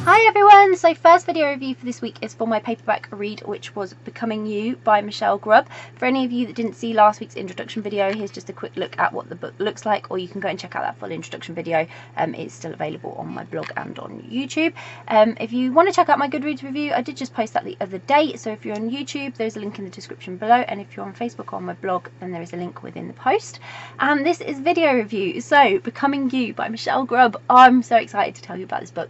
Hi everyone! So first video review for this week is for my paperback read, which was Becoming You by Michelle Grubb. For any of you that didn't see last week's introduction video, here's just a quick look at what the book looks like, or you can go and check out that full introduction video. It's still available on my blog and on YouTube. If you want to check out my Goodreads review, I did just post that the other day, so if you're on YouTube, there's a link in the description below, and if you're on Facebook or on my blog, then there is a link within the post. And this is video review, so Becoming You by Michelle Grubb. I'm so excited to tell you about this book.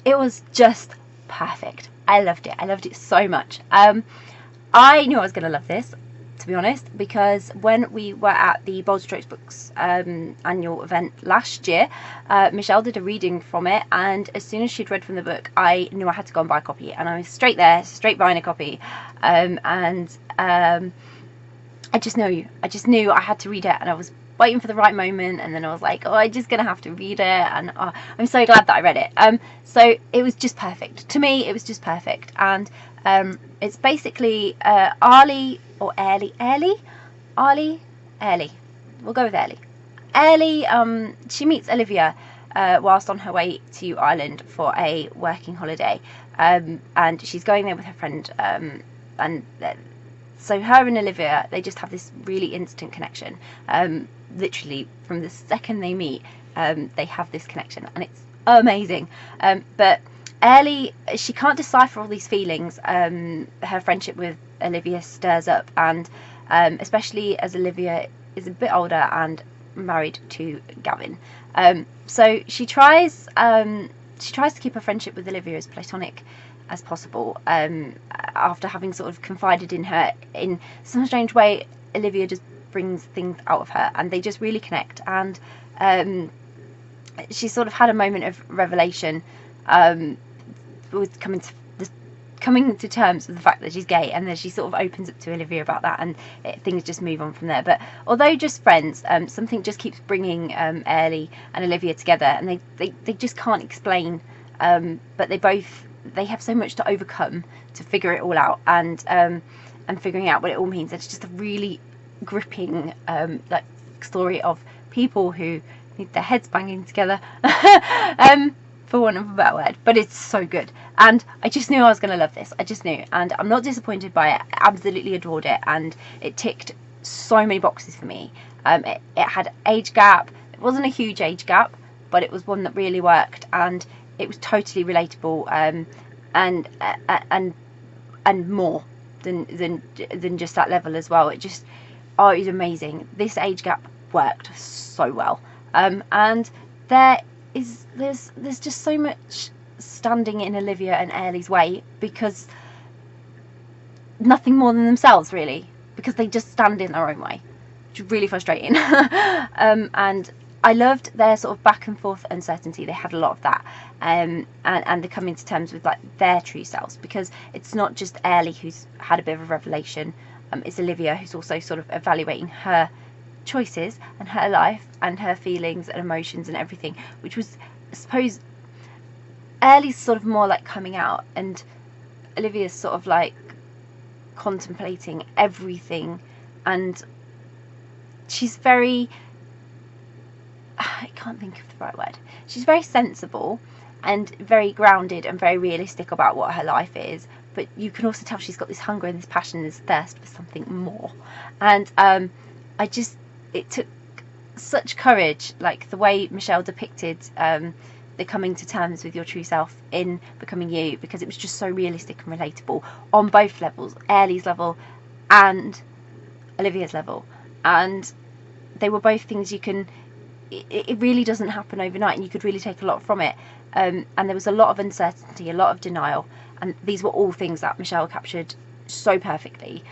It was just perfect. I loved it. I loved it so much. I knew I was going to love this, to be honest, because when we were at the Bold Strokes Books annual event last year, Michelle did a reading from it, and as soon as she'd read from the book, I knew I had to go and buy a copy, and I was straight there, straight buying a copy. I just knew I had to read it, and I was waiting for the right moment, and then I was like, oh, I'm just gonna have to read it, and I'm so glad that I read it. So it was just perfect. To me, it was just perfect. And it's basically Arlie or Ellie. We'll go with Ellie. Ellie, she meets Olivia whilst on her way to Ireland for a working holiday, and she's going there with her friend, so her and Olivia, they just have this really instant connection. Literally from the second they meet, they have this connection, and it's amazing. But Ellie, she can't decipher all these feelings her friendship with Olivia stirs up, and especially as Olivia is a bit older and married to Gavin. So she tries to keep her friendship with Olivia as platonic as possible. After having sort of confided in her in some strange way, Olivia just brings things out of her, and they just really connect. And she sort of had a moment of revelation with coming to terms with the fact that she's gay, and then she sort of opens up to Olivia about that, and things just move on from there. But although just friends, something just keeps bringing Ellie and Olivia together, and they just can't explain, but they have so much to overcome to figure it all out, and figuring out what it all means. It's just a really gripping like story of people who need their heads banging together, for want of a better word. But it's so good, and I just knew I was going to love this. I just knew, and I'm not disappointed by it. I absolutely adored it, and it ticked so many boxes for me. It had age gap. It wasn't a huge age gap, but it was one that really worked, and it was totally relatable, and more than just that level as well. It was amazing. This age gap worked so well, and there's just so much standing in Olivia and Ellie's way, because nothing more than themselves really, because they just stand in their own way, which is really frustrating. And I loved their sort of back and forth uncertainty. They had a lot of that, and they're coming to terms with like their true selves, because it's not just Ellie who's had a bit of a revelation. It's Olivia who's also sort of evaluating her choices and her life and her feelings and emotions and everything, which was, I suppose, Ellie's sort of more like coming out, and Olivia's sort of like contemplating everything, and she's very, I can't think of the right word. She's very sensible and very grounded and very realistic about what her life is, but you can also tell she's got this hunger and this passion and this thirst for something more. And it took such courage, like the way Michelle depicted the coming to terms with your true self in Becoming You, because it was just so realistic and relatable on both levels, Ellie's level and Olivia's level. And they were both things it really doesn't happen overnight, and you could really take a lot from it. And there was a lot of uncertainty, a lot of denial, and these were all things that Michelle captured so perfectly.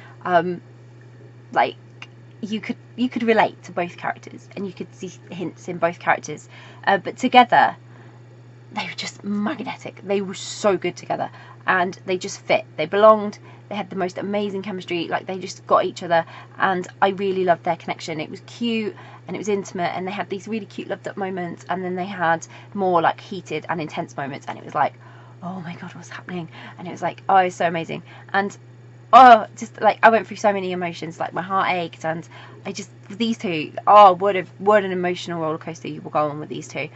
Like you could relate to both characters, and you could see hints in both characters, but together they were just magnetic. They were so good together, and they just fit. They belonged. They had the most amazing chemistry. Like, they just got each other, and I really loved their connection. It was cute and it was intimate, and they had these really cute loved up moments, and then they had more like heated and intense moments, and it was like, oh my god, what's happening? And it was like, oh, it's so amazing. And oh, just like I went through so many emotions, like my heart ached, and I just, these two, oh, what an emotional roller coaster you will go on with these two.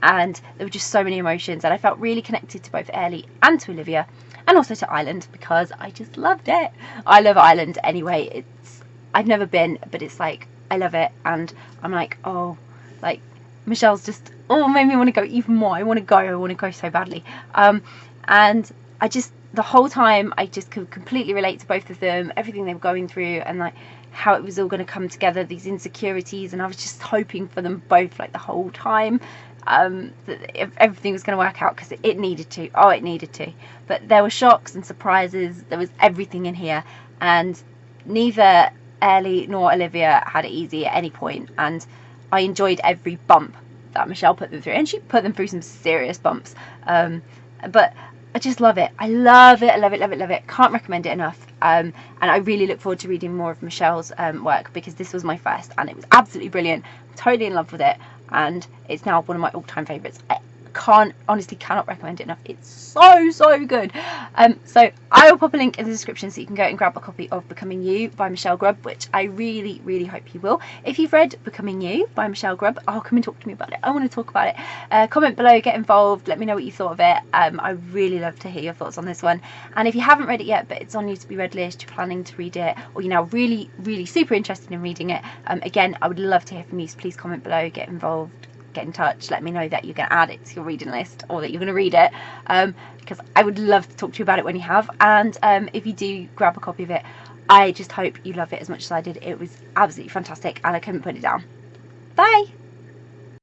And there were just so many emotions, and I felt really connected to both Ellie and to Olivia, and also to Ireland, because I just loved it. I love Ireland anyway. I've never been, but it's like I love it, and I'm like, oh, like Michelle's just, oh, made me want to go even more. I want to go so badly. And I just, the whole time I just could completely relate to both of them, everything they were going through, and like how it was all going to come together, these insecurities, and I was just hoping for them both like the whole time, that everything was going to work out, because it needed to. Oh, it needed to. But there were shocks and surprises. There was everything in here, and neither Ellie nor Olivia had it easy at any point, and I enjoyed every bump that Michelle put them through, and she put them through some serious bumps. But I just love it. I love it. I love it, love it, love it. Can't recommend it enough. And I really look forward to reading more of Michelle's work, because this was my first, and it was absolutely brilliant. I'm totally in love with it, and it's now one of my all-time favourites. I honestly cannot recommend it enough. It's so good. So I will pop a link in the description so you can go and grab a copy of Becoming You by Michelle Grubb, which I really hope you will. If you've read Becoming You by Michelle Grubb, come and talk to me about it. I want to talk about it. Comment below, get involved, let me know what you thought of it. I really love to hear your thoughts on this one. And if you haven't read it yet, but it's on your to be read list, you're planning to read it, or you're now really super interested in reading it, again, I would love to hear from you. So please comment below, get involved, get in touch, let me know that you're going to add it to your reading list, or that you're going to read it, because I would love to talk to you about it when you have. And if you do grab a copy of it, I just hope you love it as much as I did. It was absolutely fantastic, and I couldn't put it down. Bye.